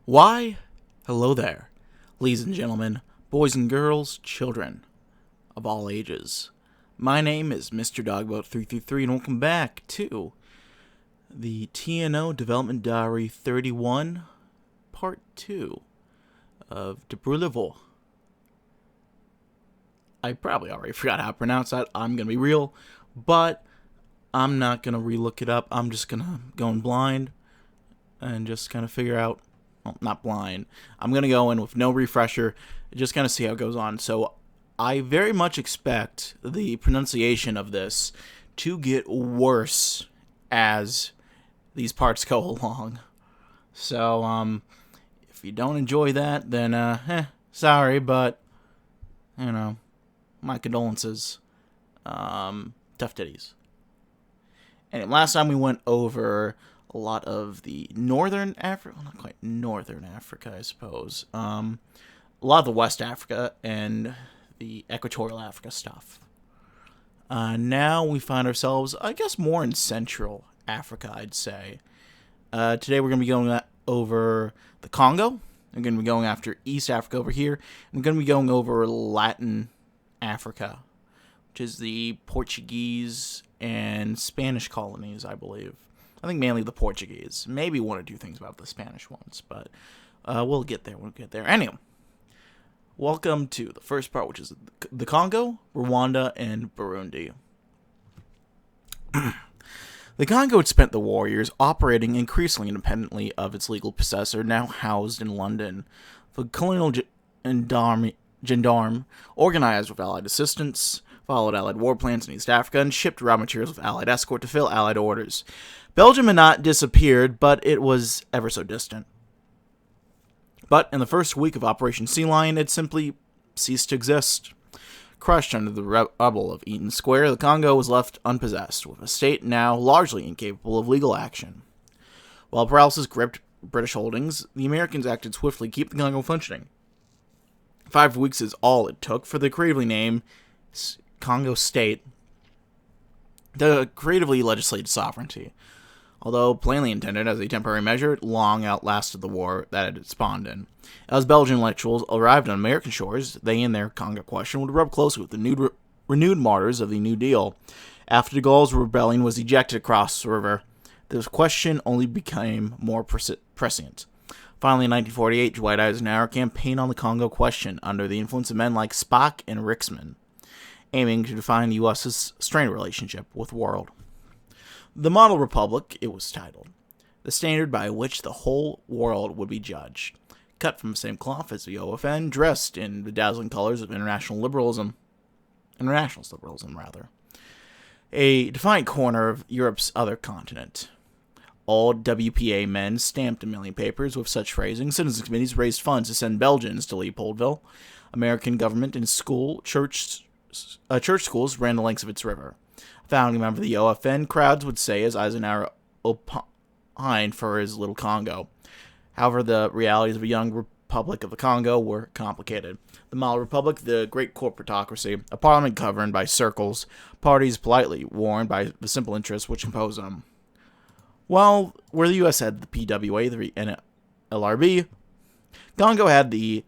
Why, hello there, ladies and gentlemen, boys and girls, children of all ages. My name is Mr. Dogboat333, and welcome back to the TNO Development Diary 31, Part 2 of Debrouillez-Vous. I probably already forgot how to pronounce that, I'm going to be real, but I'm not going to re-look it up. I'm just going to go in blind and just kind of figure out. Well, not blind. I'm going to go in with no refresher, just kind of see how it goes on. So I very much expect the pronunciation of this to get worse as these parts go along. So, if you don't enjoy that, then, sorry, but, my condolences. Tough titties. And last time we went over a lot of the northern Africa, well, not quite northern Africa, I suppose. A lot of the West Africa and the Equatorial Africa stuff. Now we find ourselves, I guess, more in Central Africa, I'd say. Today we're going to be going over the Congo. We're going to be going after East Africa over here. And we're going to be going over Latin Africa, which is the Portuguese and Spanish colonies, I believe. I think mainly the Portuguese. Maybe one or two things about the Spanish ones, but we'll get there. Anyway, welcome to the first part, which is the Congo, Rwanda, and Burundi. The Congo had spent the war years operating increasingly independently of its legal possessor, now housed in London. The colonial gendarme organized with Allied assistance, followed Allied war plans in East Africa, and shipped raw materials with Allied escort to fill Allied orders. Belgium had not disappeared, but it was ever so distant. But in the first week of Operation Sea Lion, it simply ceased to exist. Crushed under the rubble of Eaton Square, the Congo was left unpossessed, with a state now largely incapable of legal action. While paralysis gripped British holdings, the Americans acted swiftly to keep the Congo functioning. 5 weeks is all it took for the creatively named Congo State to creatively legislate sovereignty. Although plainly intended as a temporary measure, it long outlasted the war that it had spawned in. As Belgian intellectuals arrived on American shores, they and their Congo question would rub closely with the renewed martyrs of the New Deal. After de Gaulle's rebellion was ejected across the river, this question only became more prescient. Finally, in 1948, Dwight Eisenhower campaigned on the Congo question under the influence of men like Spock and Ricksman, aiming to define the U.S.'s strained relationship with the world. The Model Republic, it was titled, the standard by which the whole world would be judged, cut from the same cloth as the OFN, dressed in the dazzling colors of internationalist liberalism, a defiant corner of Europe's other continent. All WPA men stamped a million papers with such phrasing. Citizens committees raised funds to send Belgians to Leopoldville. American government and church schools ran the lengths of its river. A founding member of the OFN, crowds would say, as Eisenhower opined for his little Congo. However, the realities of a young Republic of the Congo were complicated. The Model Republic, the great corporatocracy, a parliament governed by circles, parties politely warned by the simple interests which compose them. While where the U.S. had the PWA, the NLRB, Congo had the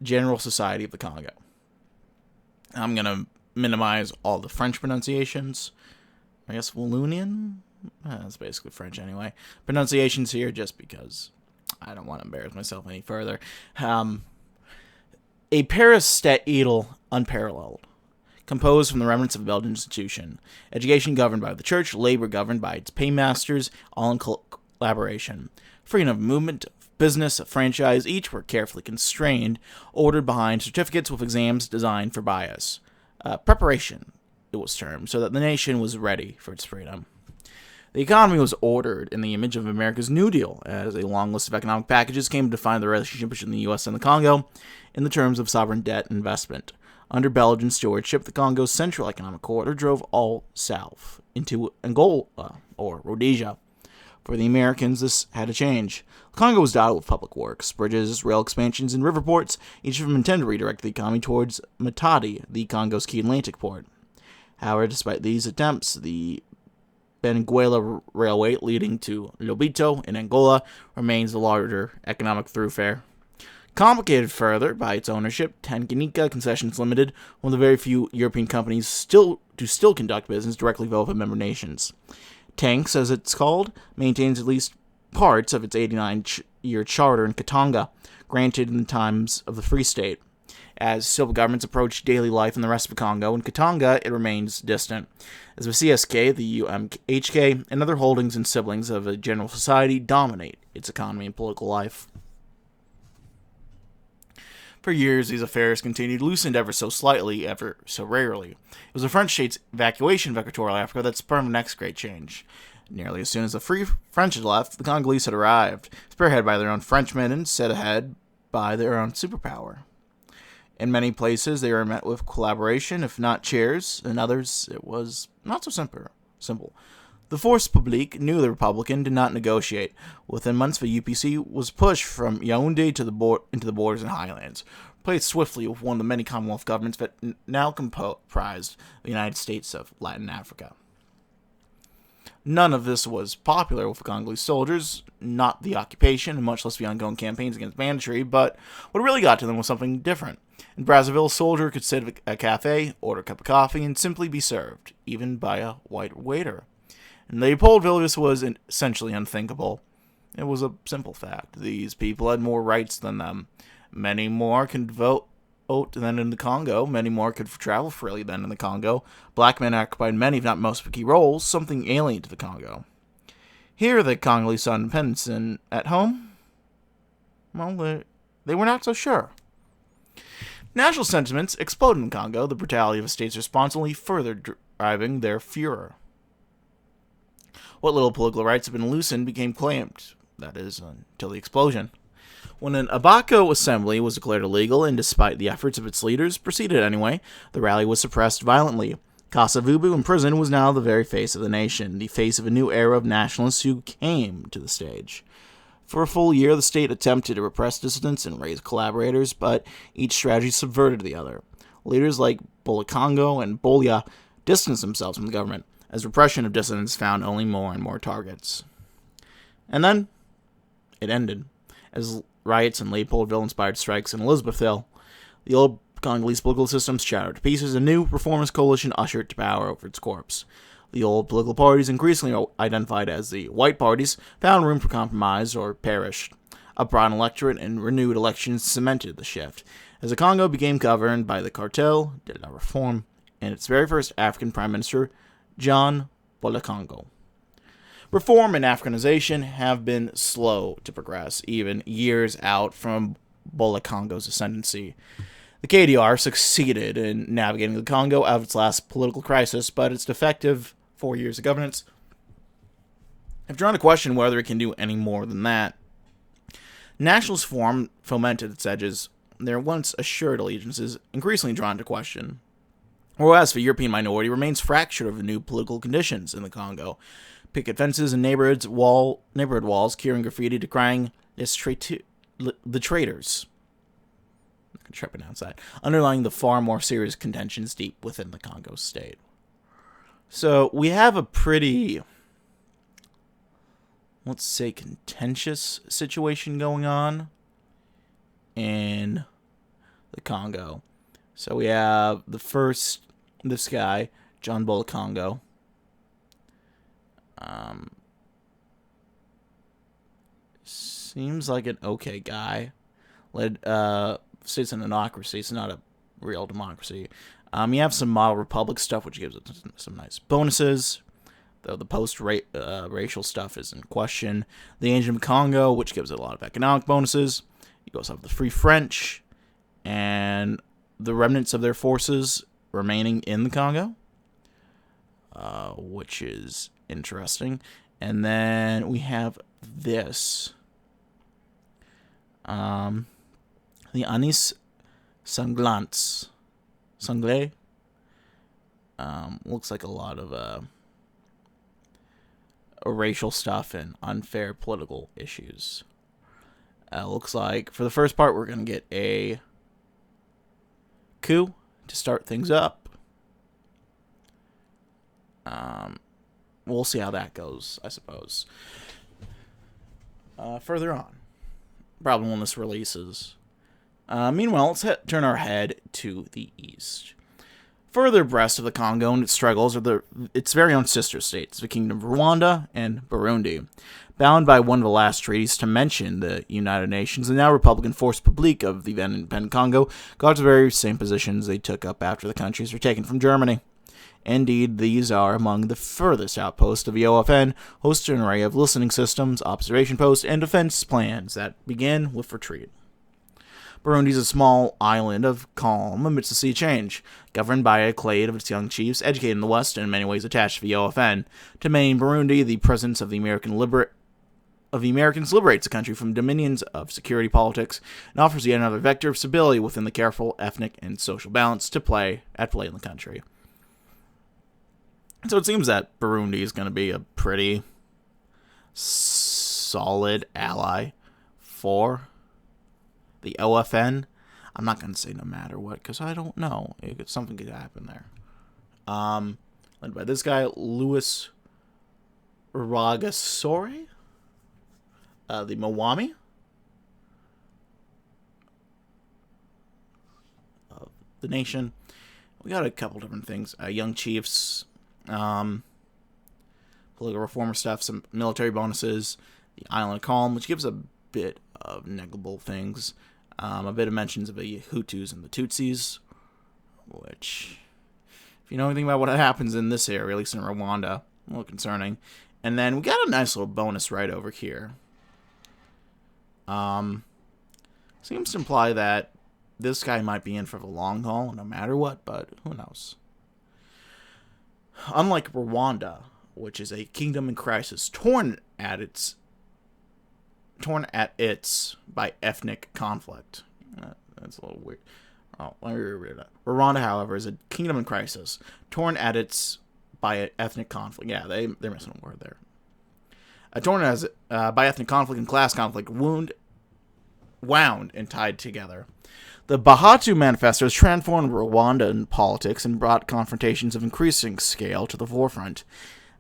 General Society of the Congo. I'm going to minimize all the French pronunciations. I guess Walloonian? That's basically French anyway. Pronunciations here just because I don't want to embarrass myself any further. A parastatal unparalleled, composed from the remnants of a Belgian institution. Education governed by the church, labor governed by its paymasters, all in collaboration. Freedom of movement, business, of franchise, each were carefully constrained, ordered behind certificates with exams designed for bias. Preparation, it was termed, so that the nation was ready for its freedom. The economy was ordered in the image of America's New Deal, as a long list of economic packages came to define the relationship between the U.S. and the Congo in the terms of sovereign debt and investment. Under Belgian stewardship, the Congo's central economic corridor drove all south into Angola, or Rhodesia. For the Americans, this had to change. The Congo was dotted with public works, bridges, rail expansions, and river ports, each of them intended to redirect the economy towards Matadi, the Congo's key Atlantic port. However, despite these attempts, the Benguela Railway leading to Lobito in Angola remains the larger economic thoroughfare. Complicated further by its ownership, Tanganyika Concessions Limited, one of the very few European companies still conduct business directly with member nations. Tanks, as it's called, maintains at least parts of its 89-year charter in Katanga, granted in the times of the Free State. As civil governments approach daily life in the rest of Congo, in Katanga it remains distant. As the CSK, the UMHK, and other holdings and siblings of a general society dominate its economy and political life. For years, these affairs continued, loosened ever so slightly, ever so rarely. It was the French state's evacuation of Equatorial Africa that spurred the next great change. Nearly as soon as the Free French had left, the Congolese had arrived, spearheaded by their own Frenchmen and set ahead by their own superpower. In many places, they were met with collaboration, if not cheers. In others, it was not so simple. The Force Publique knew the Republican did not negotiate. Within months, the UPC was pushed from Yaoundé to into the borders and highlands, replaced swiftly with one of the many Commonwealth governments that now comprised the United States of Latin Africa. None of this was popular with the Congolese soldiers, not the occupation, and much less the ongoing campaigns against banditry, but what really got to them was something different. In Brazzaville, a soldier could sit at a cafe, order a cup of coffee, and simply be served, even by a white waiter. In Leopoldville, this was essentially unthinkable. It was a simple fact. These people had more rights than them. Many more could vote than in the Congo. Many more could travel freely than in the Congo. Black men occupied many, if not most, of the key roles, something alien to the Congo. Here, the Congolese saw independence, and at home, well, they were not so sure. National sentiments exploded in Congo, the brutality of the states responsible further driving their furor. What little political rights had been loosened became claimed, that is, until the explosion. When an Abaco assembly was declared illegal, and despite the efforts of its leaders, proceeded anyway, the rally was suppressed violently. Kasavubu in prison was now the very face of the nation, the face of a new era of nationalists who came to the stage. For a full year, the state attempted to repress dissidents and raise collaborators, but each strategy subverted the other. Leaders like Bolakongo and Bolia distanced themselves from the government, as repression of dissidents found only more and more targets. And then, it ended, as riots in Leopoldville inspired strikes in Elizabethville. The old Congolese political system shattered to pieces, a new reformist coalition ushered to power over its corpse. The old political parties, increasingly identified as the white parties, found room for compromise or perished. A broad electorate and renewed elections cemented the shift, as the Congo became governed by the Cartel de la Réforme and its very first African Prime Minister, John Bolakongo. Reform and Africanization have been slow to progress, even years out from Bolakongo's ascendancy. The KDR succeeded in navigating the Congo out of its last political crisis, but its defective 4 years of governance have drawn to question whether it can do any more than that. Nationalist form fomented its edges, their once assured allegiances increasingly drawn to question. Whereas the European minority remains fractured over the new political conditions in the Congo. Picket fences and neighborhood walls, curing graffiti, decrying the traitors. I can try to pronounce that. Underlying the far more serious contentions deep within the Congo state. So we have a pretty, let's say, contentious situation going on in the Congo. So we have this guy, John Bolakongo. Seems like an okay guy. State's an autocracy. It's not a real democracy. You have some model republic stuff, which gives it some nice bonuses, though the post-racial stuff is in question. The Ancient Congo, which gives it a lot of economic bonuses. You also have the Free French, and the remnants of their forces remaining in the Congo, which is interesting. And then we have this. The Anis Sanglants. Sanglé. Looks like a lot of racial stuff and unfair political issues. Looks like for the first part we're going to get a coup to start things up. we'll see how that goes, I suppose. Further on, probably when this releases. Meanwhile, let's turn our head to the east. Further abreast of the Congo and its struggles are its very own sister states, the Kingdom of Rwanda and Burundi. Bound by one of the last treaties to mention the United Nations, the now Republican Force Publique of the then independent Congo got to the very same positions they took up after the countries were taken from Germany. Indeed, these are among the furthest outposts of the OFN, hosting an array of listening systems, observation posts, and defense plans that begin with retreat. Burundi is a small island of calm amidst the sea change, governed by a clade of its young chiefs, educated in the West and in many ways attached to the OFN. To maintain Burundi, the presence of the Americans liberates the country from dominions of security politics and offers yet another vector of stability within the careful ethnic and social balance at play in the country. So it seems that Burundi is going to be a pretty solid ally for the OFN. I'm not going to say no matter what, because I don't know. Something could happen there. Led by this guy, Louis Rwagasore, the Mwami of the nation. We got a couple different things. Young chiefs, political reformer stuff, some military bonuses, the Island of Calm, which gives a bit of negable things. A bit of mentions of the Hutus and the Tutsis, which, if you know anything about what happens in this area, at least in Rwanda, a little concerning. And then we got a nice little bonus right over here. Seems to imply that this guy might be in for the long haul, no matter what, but who knows. Unlike Rwanda, which is a kingdom in crisis, torn at its by ethnic conflict. That's a little weird. Oh, let me reread that. Rwanda, however, is a kingdom in crisis, torn at its by ethnic conflict. Yeah, they're missing a word there. Torn as by ethnic conflict and class conflict, wound wound and tied together. The Bahatu Manifestos transformed Rwandan politics and brought confrontations of increasing scale to the forefront.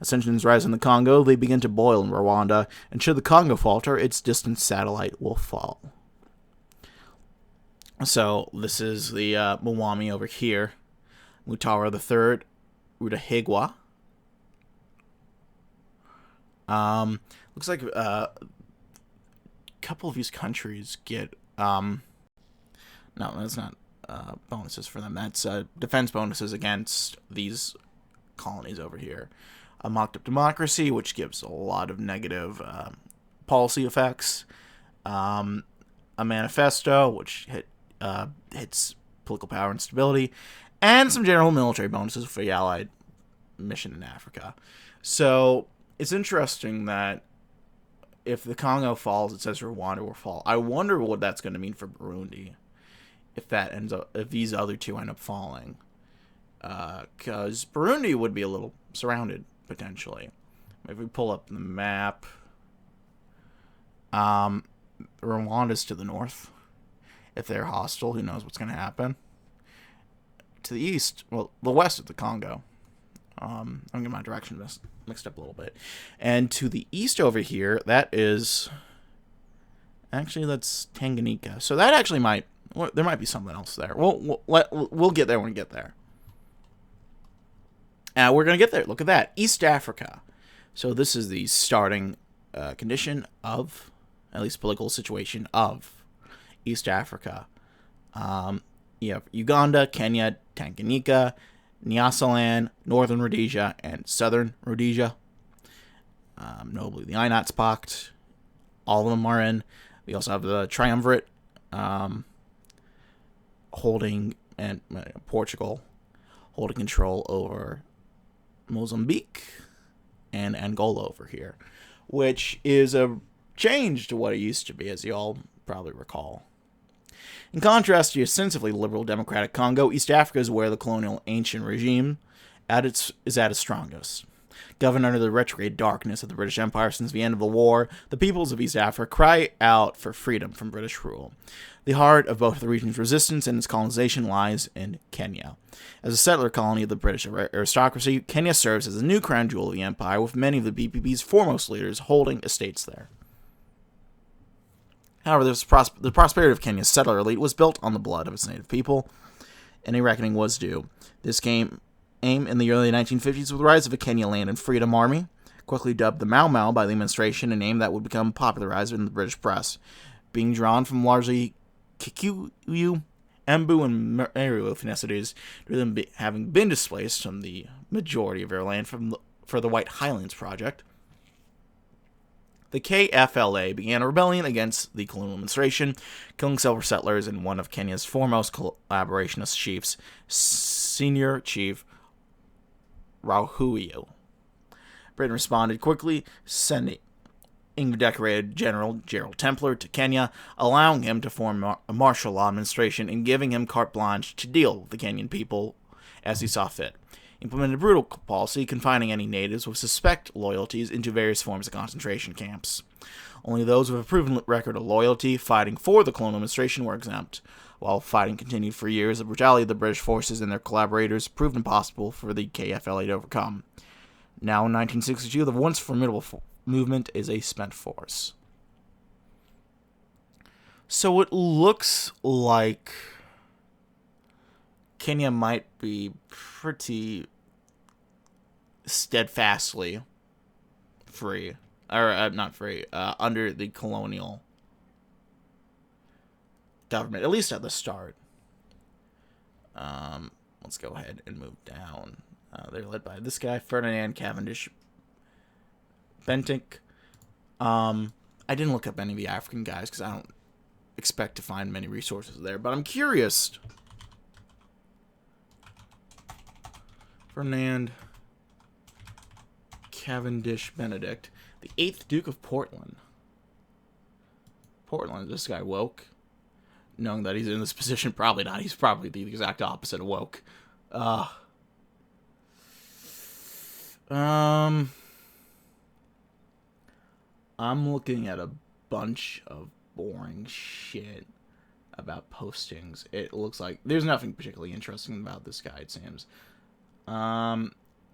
As tensions rise in the Congo, they begin to boil in Rwanda, and should the Congo falter, its distant satellite will fall. So, this is the Mwami over here. Mutara III, Rudahigwa. Looks like a couple of these countries get... no, that's not bonuses for them. That's defense bonuses against these colonies over here. A mocked-up democracy, which gives a lot of negative policy effects. A manifesto, which hits political power and stability. And some general military bonuses for the Allied mission in Africa. So, it's interesting that if the Congo falls, it says Rwanda will fall. I wonder what that's going to mean for Burundi if these other two end up falling. Because Burundi would be a little surrounded, potentially. If we pull up the map, Rwanda's to the north. If they're hostile, who knows what's going to happen. To the east, well, the west of the Congo. I'm getting my direction mixed up a little bit. And to the east over here, that's Tanganyika. So that actually there might be something else there. We'll get there when we get there. We're going to get there. Look at that. East Africa. So this is the starting condition of, at least political situation of, East Africa. You have Uganda, Kenya, Tanganyika, Nyasaland, Northern Rhodesia, and Southern Rhodesia. Notably, the INATS Pact. All of them are in. We also have the Triumvirate and Portugal holding control over Mozambique and Angola over here, which is a change to what it used to be, as you all probably recall. In contrast to the ostensibly liberal democratic Congo, East Africa is where the colonial ancient regime is at its strongest. Governed under the retrograde darkness of the British Empire since the end of the war, the peoples of East Africa cry out for freedom from British rule. The heart of both the region's resistance and its colonization lies in Kenya. As a settler colony of the British aristocracy, Kenya serves as a new crown jewel of the empire, with many of the BPP's foremost leaders holding estates there. However, the prosperity of Kenya's settler elite was built on the blood of its native people, and a reckoning was due. This came in the early 1950s with the rise of a Kenya Land and Freedom Army, quickly dubbed the Mau Mau by the administration, a name that would become popularized in the British press, being drawn from largely Kikuyu, Embu, and Meru ethnicities, due to them having been displaced from the majority of their land for the White Highlands Project. The KFLA began a rebellion against the colonial administration, killing several settlers and one of Kenya's foremost collaborationist chiefs, Senior Chief Rahuyu. Britain responded quickly, sending decorated General Gerald Templer to Kenya, allowing him to form a martial law administration and giving him carte blanche to deal with the Kenyan people as he saw fit. He implemented a brutal policy confining any natives with suspect loyalties into various forms of concentration camps. Only those with a proven record of loyalty fighting for the colonial administration were exempt. While fighting continued for years, the brutality of the British forces and their collaborators proved impossible for the KFLA to overcome. Now, in 1962, the once formidable movement is a spent force. So it looks like Kenya might be pretty steadfastly free, or not free, under the colonial government, at least at the start. Let's go ahead and move down. They're led by this guy, Ferdinand Cavendish Bentinck. I didn't look up any of the African guys because I don't expect to find many resources there, but I'm curious. Ferdinand Cavendish Benedict, the 8th Duke of Portland. Portland, this guy woke? Knowing that he's in this position, probably not. He's probably the exact opposite of woke. I'm looking at a bunch of boring shit about postings. It looks like there's nothing particularly interesting about this guy, it seems.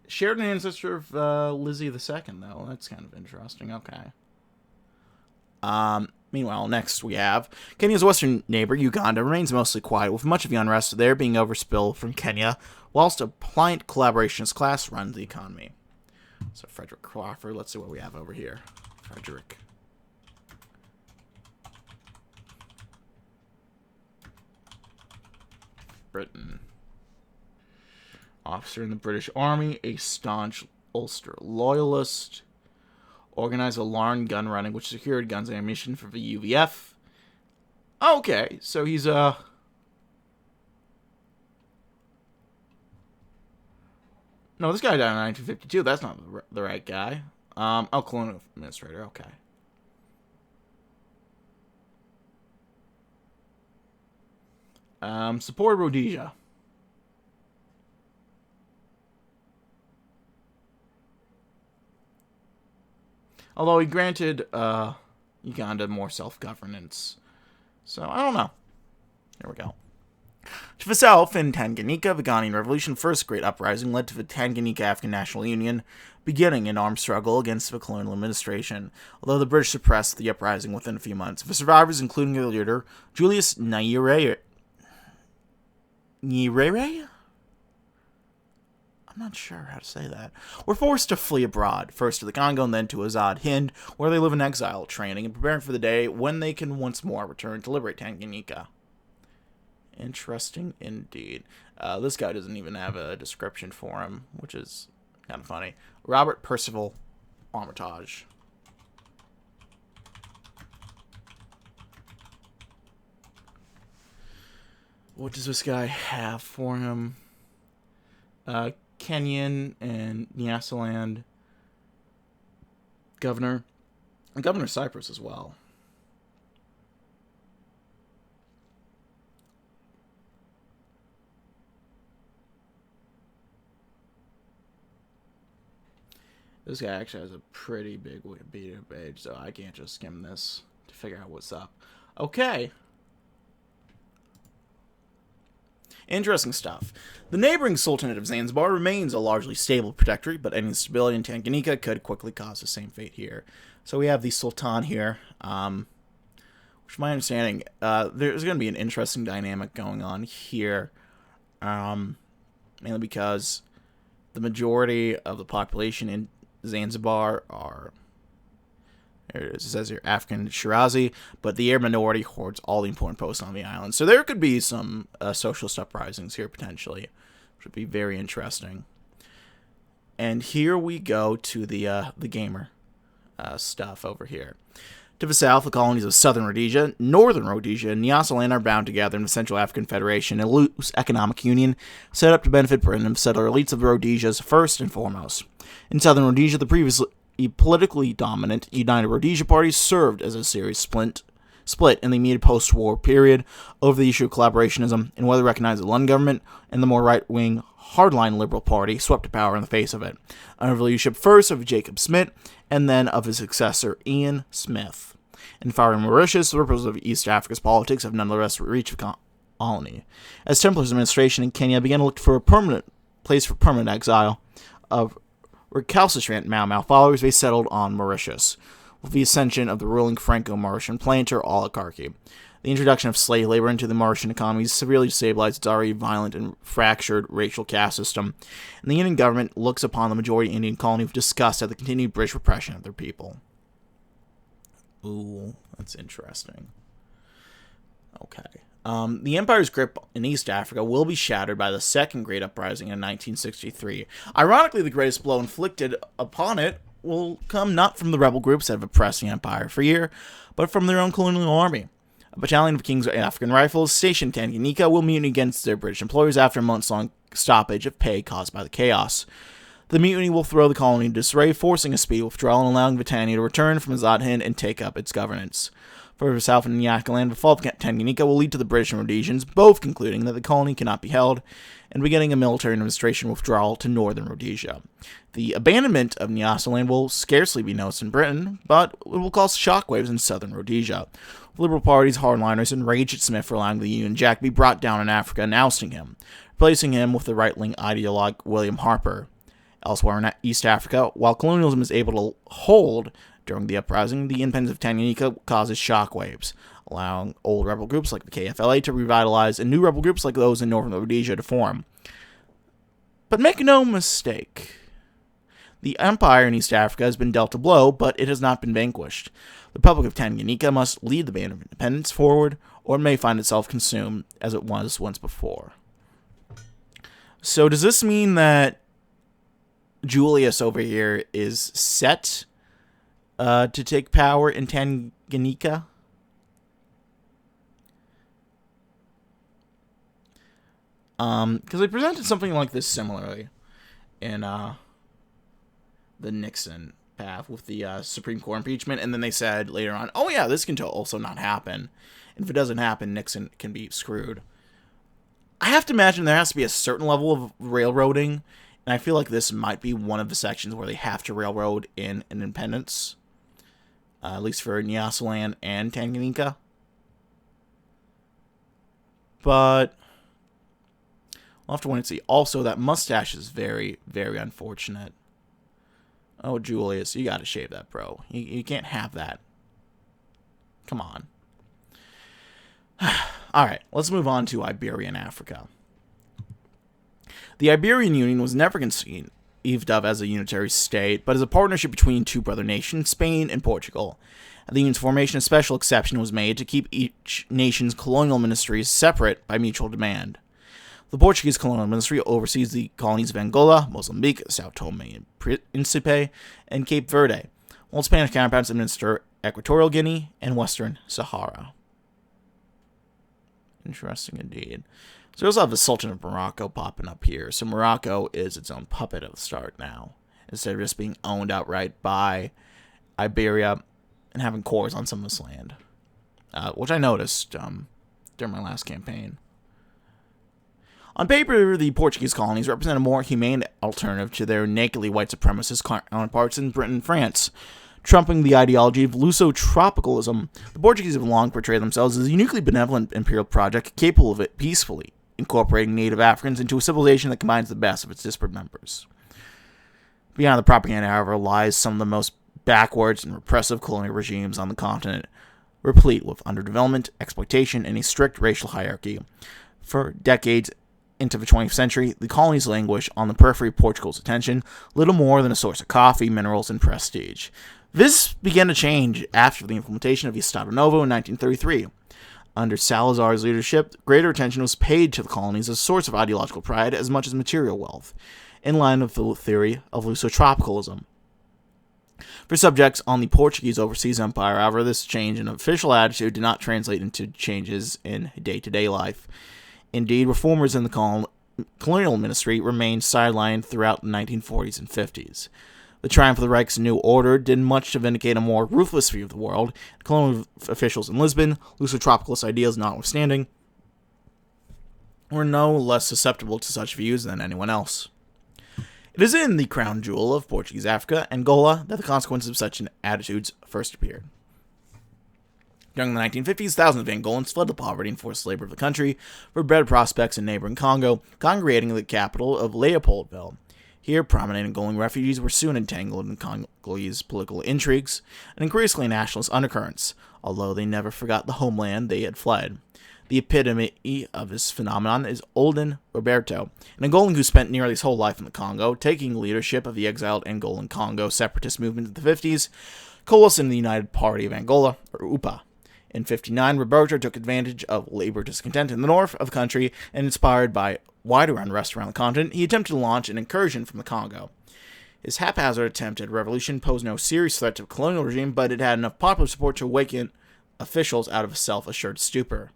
Shared an ancestor of Lizzie II, though. That's kind of interesting. Okay. Meanwhile, next we have Kenya's western neighbor, Uganda, remains mostly quiet, with much of the unrest there being overspilled from Kenya, whilst a pliant collaborationist class runs the economy. So Frederick Crawford, let's see what we have over here. Frederick. Britain. Officer in the British Army, a staunch Ulster loyalist. Organized a Larn gun running, which secured guns and ammunition for the UVF. Okay, so he's No, this guy died in 1952. That's not the right guy. Colonial administrator. Okay. Support Rhodesia. Although he granted Uganda more self-governance. So, I don't know. Here we go. To the south, in Tanganyika, the Ghanaian Revolution, first great uprising, led to the Tanganyika African National Union, beginning an armed struggle against the colonial administration, although the British suppressed the uprising within a few months. The survivors, including their leader, Julius Nyerere? I'm not sure how to say that, were forced to flee abroad, first to the Congo and then to Azad Hind, where they live in exile, training and preparing for the day when they can once more return to liberate Tanganyika. Interesting indeed. This guy doesn't even have a description for him, which is kind of funny. Robert Percival Armitage. What does this guy have for him? Kenyan and Nyasaland governor. And Governor of Cyprus as well. This guy actually has a pretty big Wikipedia page, so I can't just skim this to figure out what's up. Okay. Interesting stuff. The neighboring Sultanate of Zanzibar remains a largely stable protectorate, but any instability in Tanganyika could quickly cause the same fate here. So we have the Sultan here, which, my understanding, there's going to be an interesting dynamic going on here, mainly because the majority of the population in Zanzibar are, it says here, African Shirazi, but the Arab minority hoards all the important posts on the island. So there could be some socialist uprisings here, potentially, which would be very interesting. And here we go to the gamer stuff over here. To the south, the colonies of southern Rhodesia, northern Rhodesia, and Nyasaland are bound together in the Central African Federation, a loose economic union set up to benefit Britain and settler elites of the Rhodesias first and foremost. In southern Rhodesia, the previously politically dominant United Rhodesia Party served as a serious split in the immediate post-war period over the issue of collaborationism and whether to recognize the London government, and the more right-wing hardline Liberal Party swept to power in the face of it, under the leadership first of Jacob Smith and then of his successor Ian Smith. In foreign Mauritius, the ripples of East Africa's politics have nonetheless reached the colony, as Templars administration in Kenya began to look for a permanent place for permanent exile of recalcitrant Mau Mau followers. They settled on Mauritius, with the ascension of the ruling Franco-Mauritian planter oligarchy. The introduction of slave labor into the Mauritian economy severely destabilized its already violent and fractured racial caste system, and the Indian government looks upon the majority Indian colony with disgust at the continued British repression of their people. Ooh, that's interesting. Okay. The empire's grip in East Africa will be shattered by the Second Great Uprising in 1963. Ironically, the greatest blow inflicted upon it will come not from the rebel groups that have oppressed the empire for years, but from their own colonial army. A battalion of King's African Rifles stationed in Tanganyika will mutiny against their British employers after a months-long stoppage of pay caused by the chaos. The mutiny will throw the colony into disarray, forcing a speedy withdrawal and allowing Britannia to return from Azad Hind and take up its governance. Further south in Nyasaland, the fall of Tanganyika will lead to the British and Rhodesians both concluding that the colony cannot be held and beginning a military administration withdrawal to northern Rhodesia. The abandonment of Nyasaland will scarcely be noticed in Britain, but it will cause shockwaves in southern Rhodesia. The Liberal Party's hardliners enraged at Smith for allowing the Union Jack to be brought down in Africa and ousting him, replacing him with the right-wing ideologue William Harper. Elsewhere in East Africa, while colonialism is able to hold during the uprising, the independence of Tanganyika causes shockwaves, allowing old rebel groups like the KFLA to revitalize and new rebel groups like those in northern Rhodesia to form. But make no mistake, the empire in East Africa has been dealt a blow, but it has not been vanquished. The Republic of Tanganyika must lead the band of independence forward, or it may find itself consumed as it was once before. So does this mean that Julius over here is set to take power in Tanganyika? Because they presented something like this similarly in the Nixon path with the Supreme Court impeachment, and then they said later on, oh yeah, this can also not happen. And if it doesn't happen, Nixon can be screwed. I have to imagine there has to be a certain level of railroading, and I feel like this might be one of the sections where they have to railroad in independence, at least for Nyasaland and Tanganyika. But we'll have to wait and see. Also, that mustache is very, very unfortunate. Oh, Julius, you gotta shave that, bro. You can't have that. Come on. Alright, let's move on to Iberia and Africa. The Iberian Union was never conceived of as a unitary state, but as a partnership between two brother nations, Spain and Portugal. At the Union's formation, a special exception was made to keep each nation's colonial ministries separate by mutual demand. The Portuguese colonial ministry oversees the colonies of Angola, Mozambique, Sao Tome and Principe, and Cape Verde, while its Spanish counterparts administer Equatorial Guinea and Western Sahara. Interesting indeed. So we also have the Sultan of Morocco popping up here. So Morocco is its own puppet at the start now, instead of just being owned outright by Iberia and having cores on some of this land, which I noticed during my last campaign. On paper, the Portuguese colonies represent a more humane alternative to their nakedly white supremacist counterparts in Britain and France. Trumping the ideology of Luso-tropicalism, the Portuguese have long portrayed themselves as a uniquely benevolent imperial project capable of it peacefully incorporating native Africans into a civilization that combines the best of its disparate members. Beyond the propaganda, however, lies some of the most backwards and repressive colonial regimes on the continent, replete with underdevelopment, exploitation, and a strict racial hierarchy. For decades into the 20th century, the colonies languish on the periphery of Portugal's attention, little more than a source of coffee, minerals, and prestige. This began to change after the implementation of the Estado Novo in 1933. Under Salazar's leadership, greater attention was paid to the colonies as a source of ideological pride as much as material wealth, in line with the theory of Luso-tropicalism. For subjects on the Portuguese overseas empire, however, this change in official attitude did not translate into changes in day-to-day life. Indeed, reformers in the colonial ministry remained sidelined throughout the 1940s and 50s. The triumph of the Reich's new order did much to vindicate a more ruthless view of the world. Colonial officials in Lisbon, Luso-tropicalist ideas notwithstanding, were no less susceptible to such views than anyone else. It is in the crown jewel of Portuguese Africa, Angola, that the consequences of such attitudes first appeared. During the 1950s, thousands of Angolans fled the poverty and forced labor of the country for better prospects in neighboring Congo, congregating in the capital of Leopoldville. Here, prominent Angolan refugees were soon entangled in Congolese political intrigues and increasingly nationalist undercurrents, although they never forgot the homeland they had fled. The epitome of this phenomenon is Olden Roberto, an Angolan who spent nearly his whole life in the Congo, taking leadership of the exiled Angolan Congo separatist movement of the 50s, coalesced in the United Party of Angola, or UPA. In 1959, Roberto took advantage of labor discontent in the north of the country, and inspired by wider unrest around the continent, he attempted to launch an incursion from the Congo. His haphazard attempt at revolution posed no serious threat to the colonial regime, but it had enough popular support to awaken officials out of a self-assured stupor.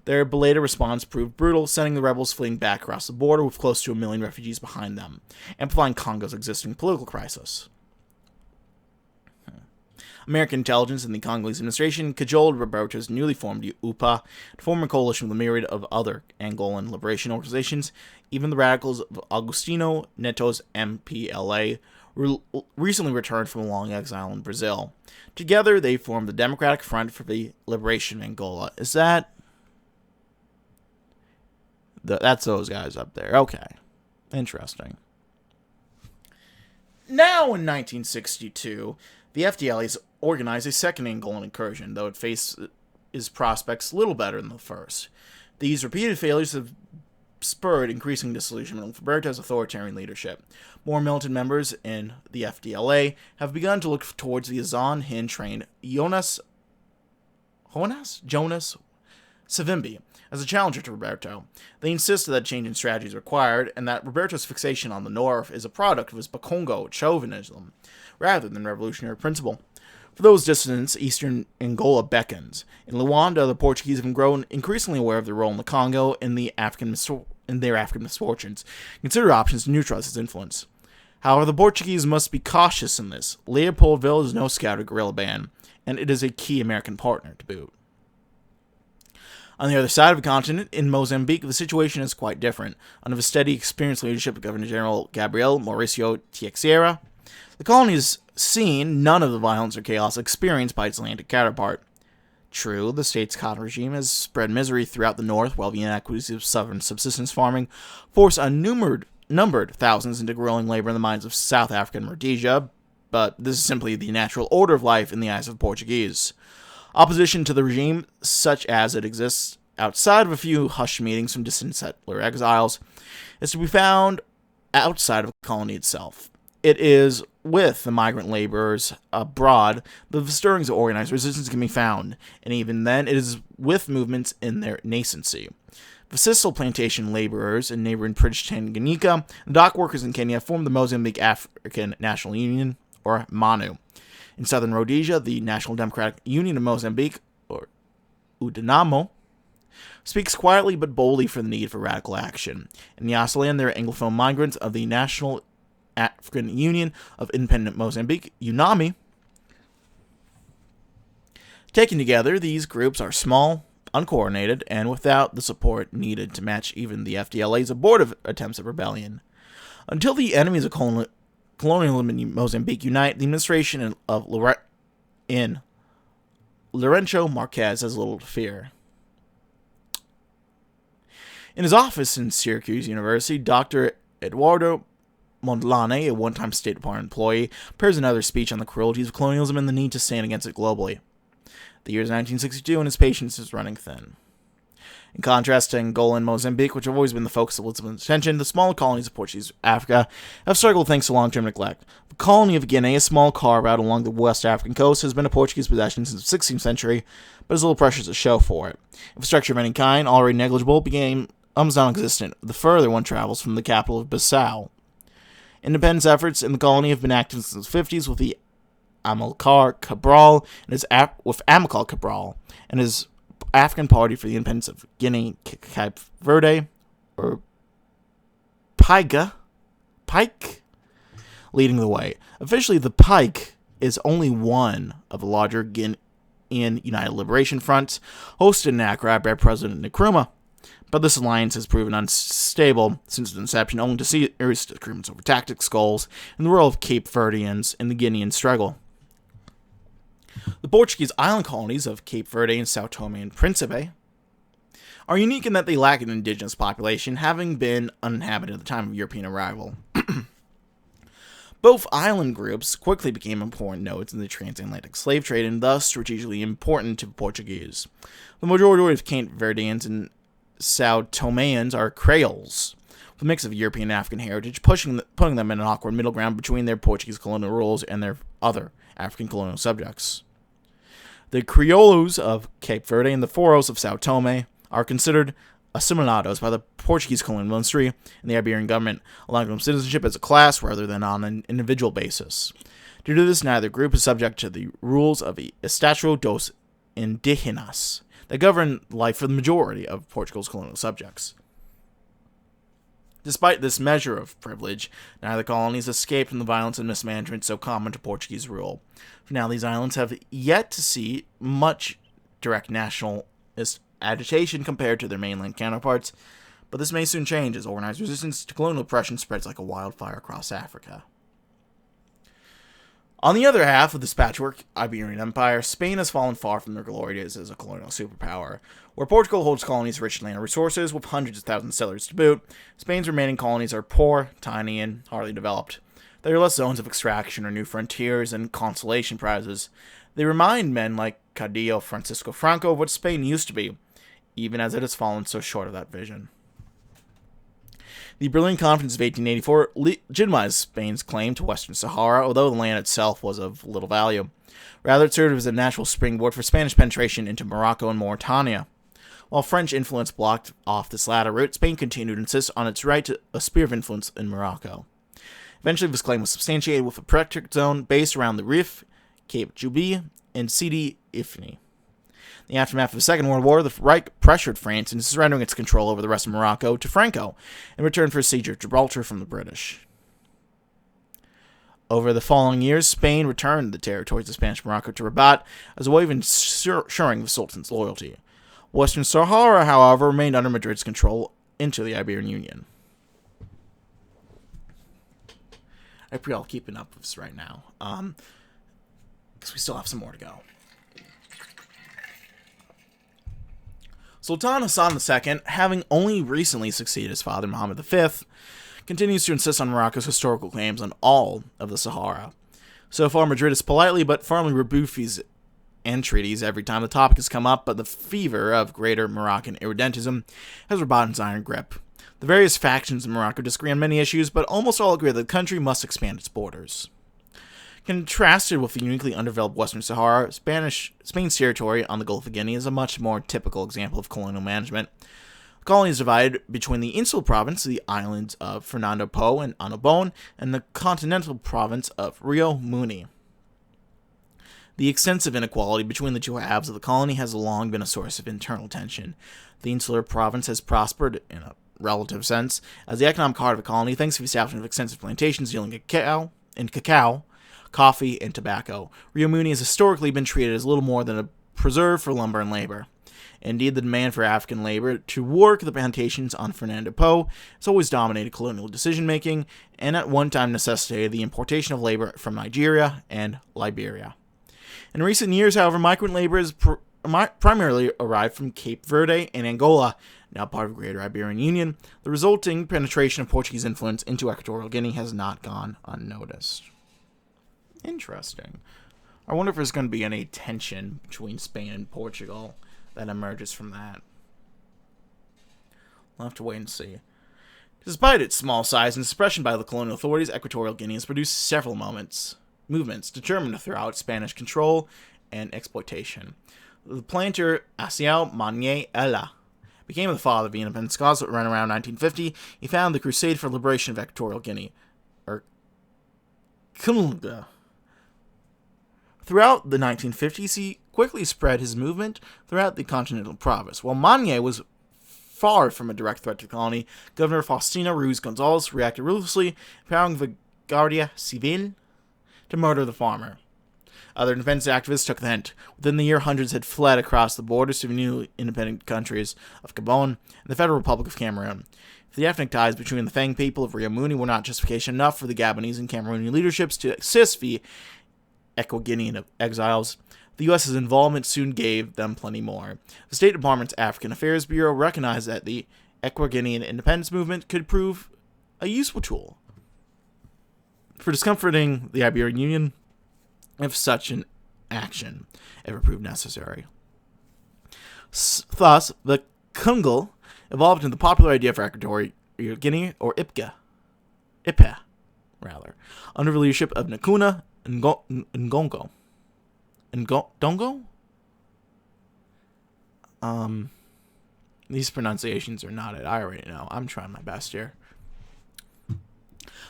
Their belated response proved brutal, sending the rebels fleeing back across the border with close to 1 million refugees behind them, amplifying Congo's existing political crisis. American intelligence and the Congolese administration cajoled Roberto's newly formed UPA to form a coalition with a myriad of other Angolan liberation organizations. Even the radicals of Agostinho Neto's MPLA recently returned from a long exile in Brazil. Together, they formed the Democratic Front for the Liberation of Angola. Is that... That's those guys up there. Okay. Interesting. Now, in 1962, the FDLE's organized a second Angolan incursion, though it faced its prospects little better than the first. These repeated failures have spurred increasing disillusionment with Roberto's authoritarian leadership. More militant members in the FDLA have begun to look towards the Azan Hin-trained Jonas Savimbi as a challenger to Roberto. They insisted that change in strategy is required, and that Roberto's fixation on the North is a product of his Bakongo chauvinism, rather than revolutionary principle. For those dissidents, Eastern Angola beckons. In Luanda, the Portuguese have grown increasingly aware of their role in the Congo and their African misfortunes, and consider options to neutralize its influence. However, the Portuguese must be cautious in this. Leopoldville is no scout or guerrilla band, and it is a key American partner to boot. On the other side of the continent, in Mozambique, the situation is quite different. Under the steady, experienced leadership of Governor General Gabriel Mauricio Teixeira, the colony has seen none of the violence or chaos experienced by its Atlantic counterpart. True, the state's cotton regime has spread misery throughout the north, while the inequities of southern subsistence farming force numbered thousands into grueling labor in the mines of South Africa and Rhodesia, but this is simply the natural order of life in the eyes of the Portuguese. Opposition to the regime, such as it exists outside of a few hushed meetings from distant settler exiles, is to be found outside of the colony itself. It is with the migrant laborers abroad that the stirrings of organized resistance can be found, and even then it is with movements in their nascency. The sisal plantation laborers in neighboring British Tanganyika and dock workers in Kenya formed the Mozambique African National Union, or MANU. In southern Rhodesia, the National Democratic Union of Mozambique, or UDENAMO, speaks quietly but boldly for the need for radical action. In Nyasaland, there are Anglophone migrants of the National African Union of Independent Mozambique, UNAMI. Taken together, these groups are small, uncoordinated, and without the support needed to match even the FDLA's abortive attempts at rebellion. Until the enemies of colonialism in Mozambique unite, the administration of Lourenço Marques has little to fear. In his office in Syracuse University, Dr. Eduardo Mondlane, a one-time State Department employee, prepares another speech on the cruelties of colonialism and the need to stand against it globally. The year is 1962, and his patience is running thin. In contrast to Angola and Mozambique, which have always been the focus of Lisbon's attention, the smaller colonies of Portuguese Africa have struggled thanks to long-term neglect. The colony of Guinea, a small carve-out along the West African coast, has been a Portuguese possession since the 16th century, but has little pressures to show for it. Infrastructure of any kind, already negligible, became almost non-existent the further one travels from the capital of Bissau. Independence efforts in the colony have been active since the 50s with the Amilcar Cabral and his African Party for the Independence of Guinea, Cape Verde, or Pike, leading the way. Officially, the Pike is only one of the larger Guinean United Liberation Fronts, hosted in Accra by President Nkrumah. But this alliance has proven unstable since its inception, owing to serious disagreements over tactics, goals, and the role of Cape Verdeans in the Guinean struggle. The Portuguese island colonies of Cape Verde and Sao Tome and Principe are unique in that they lack an indigenous population, having been uninhabited at the time of European arrival. Both island groups quickly became important nodes in the transatlantic slave trade and thus strategically important to the Portuguese. The majority of Cape Verdeans and Sao Tomeans are Creoles, with a mix of European and African heritage, putting them in an awkward middle ground between their Portuguese colonial rulers and their other African colonial subjects. The Criollos of Cape Verde and the Foros of Sao Tome are considered assimilados by the Portuguese colonial ministry and the Iberian government, allowing them citizenship as a class rather than on an individual basis. Due to this, neither group is subject to the rules of the Estatuto dos Indígenas that govern life for the majority of Portugal's colonial subjects. Despite this measure of privilege, neither colonies escaped from the violence and mismanagement so common to Portuguese rule. For now, these islands have yet to see much direct nationalist agitation compared to their mainland counterparts, but this may soon change as organized resistance to colonial oppression spreads like a wildfire across Africa. On the other half of this patchwork Iberian Empire, Spain has fallen far from their glory days as a colonial superpower. Where Portugal holds colonies rich in land and resources, with hundreds of thousands of settlers to boot, Spain's remaining colonies are poor, tiny, and hardly developed. They are less zones of extraction or new frontiers and consolation prizes. They remind men like Cadillo Francisco Franco of what Spain used to be, even as it has fallen so short of that vision. The Berlin Conference of 1884 legitimized Spain's claim to Western Sahara, although the land itself was of little value. Rather, it served as a natural springboard for Spanish penetration into Morocco and Mauritania. While French influence blocked off this latter route, Spain continued to insist on its right to a sphere of influence in Morocco. Eventually, this claim was substantiated with a protected zone based around the Rif, Cape Juby, and Sidi Ifni. In the aftermath of the Second World War, the Reich pressured France into surrendering its control over the rest of Morocco to Franco in return for a siege of Gibraltar from the British. Over the following years, Spain returned the territories of Spanish Morocco to Rabat as a way of ensuring the Sultan's loyalty. Western Sahara, however, remained under Madrid's control into the Iberian Union. I hope you're all keeping up with this right now, because we still have some more to go. Sultan Hassan II, having only recently succeeded his father Muhammad V, continues to insist on Morocco's historical claims on all of the Sahara. So far, Madrid has politely but firmly rebuffed these entreaties every time the topic has come up, but the fever of greater Moroccan irredentism has Rabat in its iron grip. The various factions in Morocco disagree on many issues, but almost all agree that the country must expand its borders. Contrasted with the uniquely underdeveloped Western Sahara, Spain's territory on the Gulf of Guinea is a much more typical example of colonial management. The colony is divided between the insular province, the islands of Fernando Po and Annobon, and the continental province of Rio Muni. The extensive inequality between the two halves of the colony has long been a source of internal tension. The insular province has prospered, in a relative sense, as the economic heart of the colony thanks to the establishment of extensive plantations yielding cacao, coffee, and tobacco. Rio Muni has historically been treated as little more than a preserve for lumber and labor. Indeed, the demand for African labor to work the plantations on Fernando Po has always dominated colonial decision-making, and at one time necessitated the importation of labor from Nigeria and Liberia. In recent years, however, migrant labor has primarily arrived from Cape Verde and Angola, now part of the Greater Iberian Union. The resulting penetration of Portuguese influence into Equatorial Guinea has not gone unnoticed. Interesting. I wonder if there's going to be any tension between Spain and Portugal that emerges from that. We'll have to wait and see. Despite its small size and suppression by the colonial authorities, Equatorial Guinea has produced several movements determined to throw out Spanish control and exploitation. The planter Asiao Manye Ella became the father of the independence cause around 1950. He founded the Crusade for Liberation of Equatorial Guinea, or KUNLGA. Throughout the 1950s, he quickly spread his movement throughout the continental province. While Manye was far from a direct threat to the colony, Governor Faustino Ruiz Gonzalez reacted ruthlessly, empowering the Guardia Civil to murder the farmer. Other defense activists took the hint. Within the year, hundreds had fled across the borders to the new independent countries of Gabon and the Federal Republic of Cameroon. If the ethnic ties between the Fang people of Rio Muni were not justification enough for the Gabonese and Cameroonian leaderships to assist the Equo-Guinean exiles, the U.S.'s involvement soon gave them plenty more. The State Department's African Affairs Bureau recognized that the Equo-Guinean independence movement could prove a useful tool for discomforting the Iberian Union if such an action ever proved necessary. Thus, the Kungal evolved into the popular idea for Equatorial Guinea, or IPA, under the leadership of Nkuna Ngongo. Dongo? These pronunciations are not it. I already know. I'm trying my best here.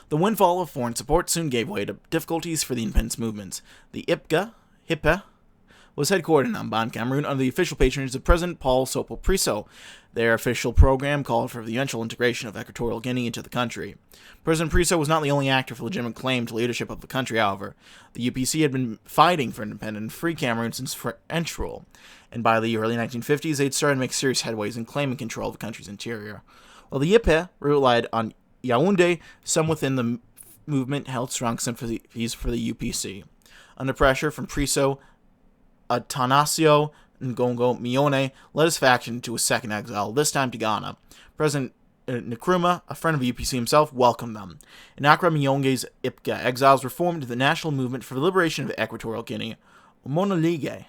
The windfall of foreign support soon gave way to difficulties for the independence movements. The HIPA, was headquartered in Amban, Cameroon, under the official patronage of President Paul Sopo Priso. Their official program called for the eventual integration of Equatorial Guinea into the country. President Priso was not the only actor for legitimate claim to leadership of the country, however. The UPC had been fighting for independent and free Cameroon since French rule, and by the early 1950s, they'd started to make serious headways in claiming control of the country's interior. While the IPA relied on Yaoundé, some within the movement held strong sympathies for the UPC. Under pressure from Priso, Atanasio Ngongo Mione led his faction to a second exile, this time to Ghana. President Nkrumah, a friend of the UPC himself, welcomed them. In Accra, Mionge's IPGA exiles were formed into the National Movement for the Liberation of Equatorial Guinea, Monoligue.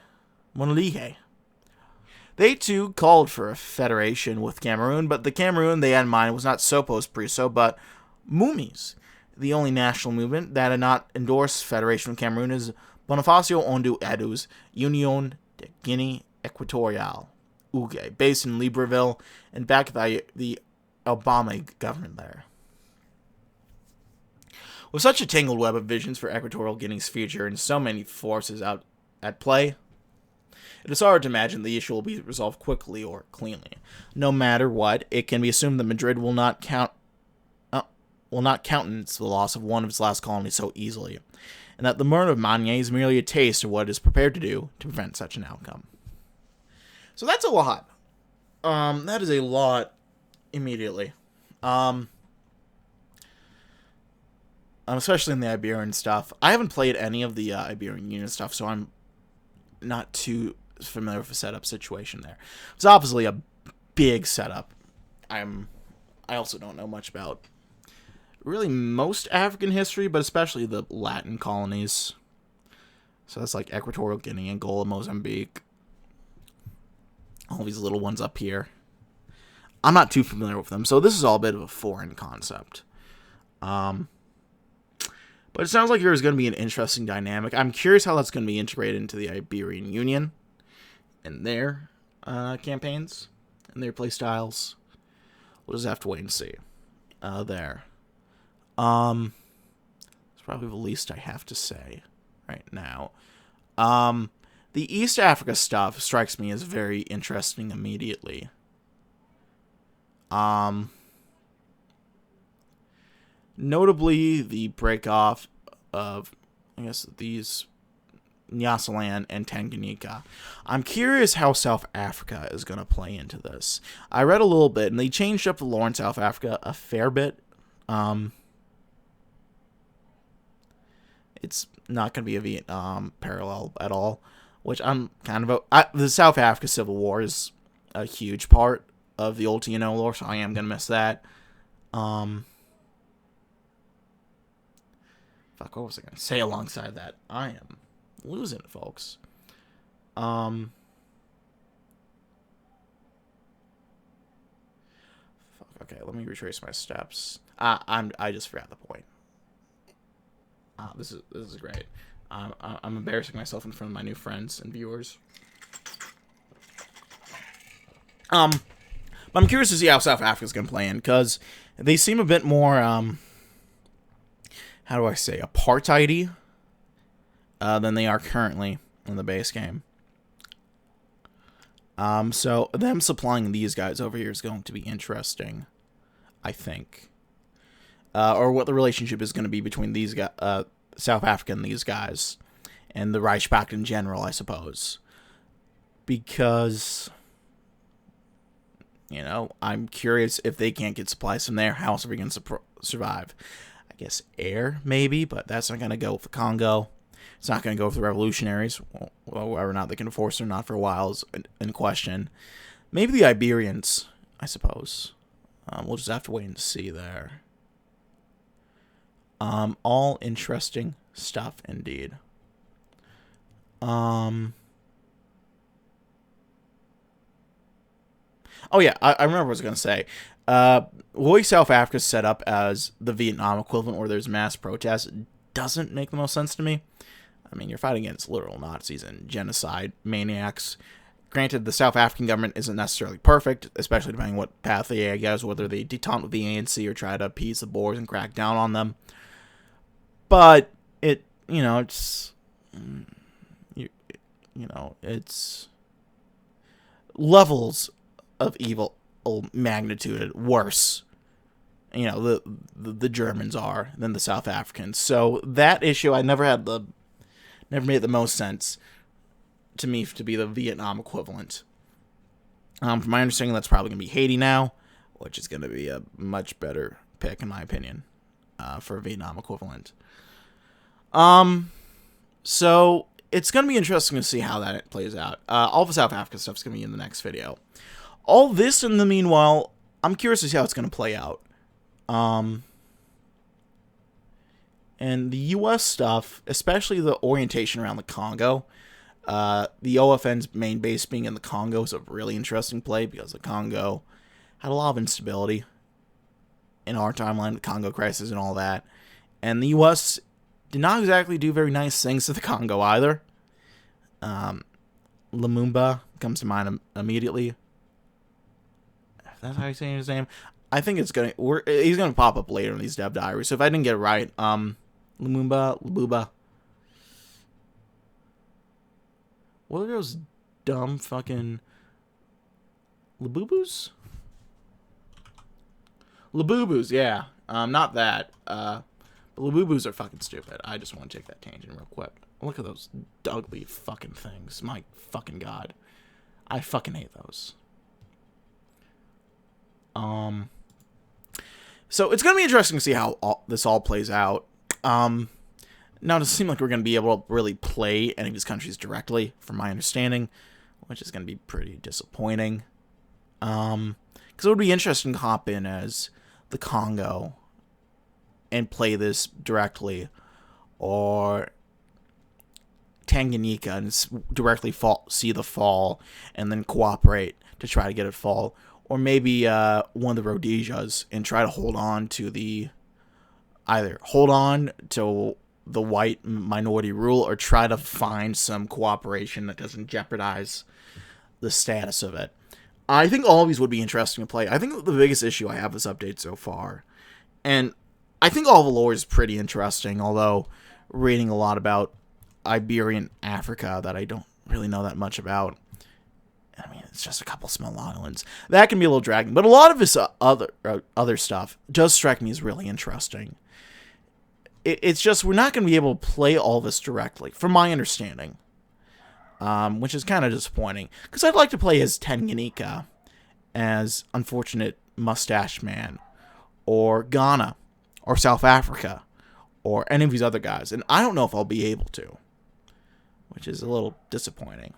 They too called for a federation with Cameroon, but the Cameroon they had in mind was not Sopos Priso, but Mumis. The only national movement that had not endorsed federation with Cameroon is Bonifacio Ondu Edu's Union de Guinea Equatorial, UGE, based in Libreville and backed by the Obama government there. With such a tangled web of visions for Equatorial Guinea's future and so many forces out at play, it is hard to imagine the issue will be resolved quickly or cleanly. No matter what, it can be assumed that Madrid will not countenance the loss of one of its last colonies so easily, and that the murder of Manye is merely a taste of what it is prepared to do to prevent such an outcome. So that's a lot. That is a lot immediately. Especially in the Iberian stuff. I haven't played any of the Iberian Union stuff, so I'm not too familiar with the setup situation there. It's obviously a big setup. I also don't know much about really most African history, but especially the Latin colonies. So that's like Equatorial Guinea, Angola, Mozambique. All these little ones up here. I'm not too familiar with them, so this is all a bit of a foreign concept. But it sounds like there's going to be an interesting dynamic. I'm curious how that's going to be integrated into the Iberian Union and their campaigns and their play styles. We'll just have to wait and see. There. It's probably the least I have to say right now. The East Africa stuff strikes me as very interesting immediately. Notably, the break off of, I guess, these Nyasaland, and Tanganyika. I'm curious how South Africa is going to play into this. I read a little bit, and they changed up the lore in South Africa a fair bit. It's not going to be a Vietnam parallel at all, which I'm kind of... the South Africa Civil War is a huge part of the old TNO lore, so I am going to miss that. Fuck, what was I going to say alongside that? I am losing it, folks. Fuck, okay, let me retrace my steps. I just forgot the point. This is great. I'm embarrassing myself in front of my new friends and viewers. But I'm curious to see how South Africa's gonna play in, because they seem a bit more how do I say, apartheidy than they are currently in the base game. So them supplying these guys over here is going to be interesting, I think. Or what the relationship is going to be between these guys, South Africa and these guys, and the Reichspakt in general, I suppose. Because, you know, I'm curious, if they can't get supplies from there, how else are we going to survive? I guess air, maybe, but that's not going to go with the Congo. It's not going to go with the revolutionaries. Well, whether or not they can enforce it or not for a while is in question. Maybe the Iberians, I suppose. We'll just have to wait and see there. All interesting stuff indeed. Oh yeah, I remember what I was going to say. The way South Africa is set up as the Vietnam equivalent where there's mass protests doesn't make the most sense to me. I mean, you're fighting against literal Nazis and genocide maniacs. Granted, the South African government isn't necessarily perfect, especially depending on what path they take, I guess, whether they detente with the ANC or try to appease the Boers and crack down on them. But it, you know, it's, you know, it's levels of evil magnitude worse, you know, the Germans are than the South Africans. So that issue, I never made the most sense to me to be the Vietnam equivalent. From my understanding, that's probably going to be Haiti now, which is going to be a much better pick, in my opinion, for a Vietnam equivalent. So it's going to be interesting to see how that plays out. All the South Africa stuff is going to be in the next video. All this in the meanwhile, I'm curious to see how it's going to play out. And the U.S. stuff, especially the orientation around the Congo, the OFN's main base being in the Congo is a really interesting play, because the Congo had a lot of instability in our timeline, the Congo crisis and all that. And the U.S. did not exactly do very nice things to the Congo either. Lumumba comes to mind immediately. If that's how you say his name. I think he's gonna pop up later in these dev diaries. So if I didn't get it right, Lumumba. What are those dumb fucking Labubus? Labubus, yeah. Not that. But Labubus are fucking stupid. I just want to take that tangent real quick. Look at those ugly fucking things. My fucking god. I fucking hate those. So it's going to be interesting to see how this all plays out. Now, it doesn't seem like we're going to be able to really play any of these countries directly, from my understanding, which is going to be pretty disappointing. Because it would be interesting to hop in as the Congo and play this directly, or Tanganyika and directly see the fall and then cooperate to try to get it fall. Or maybe one of the Rhodesias and try to hold on to the white minority rule, or try to find some cooperation that doesn't jeopardize the status of it. I think all of these would be interesting to play. I think the biggest issue I have this update so far, and I think all the lore is pretty interesting, although reading a lot about Iberian Africa that I don't really know that much about. I mean, it's just a couple small islands. That can be a little dragging. But a lot of this other stuff does strike me as really interesting. it's just we're not going to be able to play all this directly, from my understanding. Which is kind of disappointing, because I'd like to play as Tanganyika, as Unfortunate Mustache Man, or Ghana, or South Africa, or any of these other guys, and I don't know if I'll be able to, which is a little disappointing.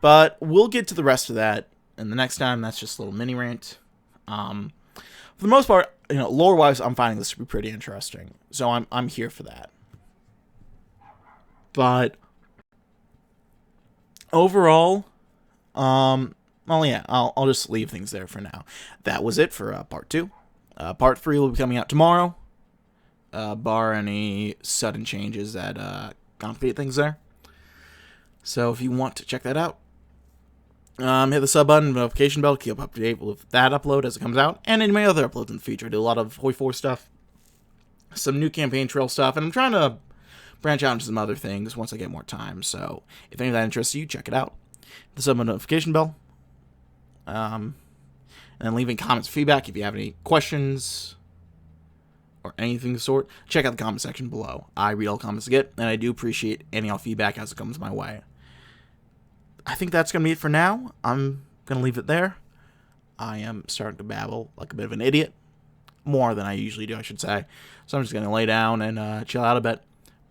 But we'll get to the rest of that in the next time. That's just a little mini rant. For the most part, lore-wise, I'm finding this to be pretty interesting, so I'm here for that. But overall, well, yeah, I'll just leave things there for now. That was it for part 2. Part 3 will be coming out tomorrow, bar any sudden changes that complicate things there. So if you want to check that out, hit the sub button, notification bell, keep up to date with that upload as it comes out, and any of my other uploads in the future. I do a lot of Hoi 4 stuff, some new campaign trail stuff, and I'm trying to branch out into some other things once I get more time. So if any of that interests you, check it out. Hit the sub notification bell, and then leaving comments, feedback. If you have any questions or anything of the sort, check out the comment section below. I read all comments I get, and I do appreciate any all feedback as it comes my way. I think that's going to be it for now. I'm going to leave it there. I am starting to babble like a bit of an idiot. More than I usually do, I should say. So I'm just going to lay down and chill out a bit.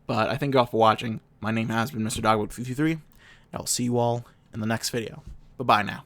But I thank you all for watching. My name has been Mr. Dogwood53. I'll see you all in the next video. Bye-bye now.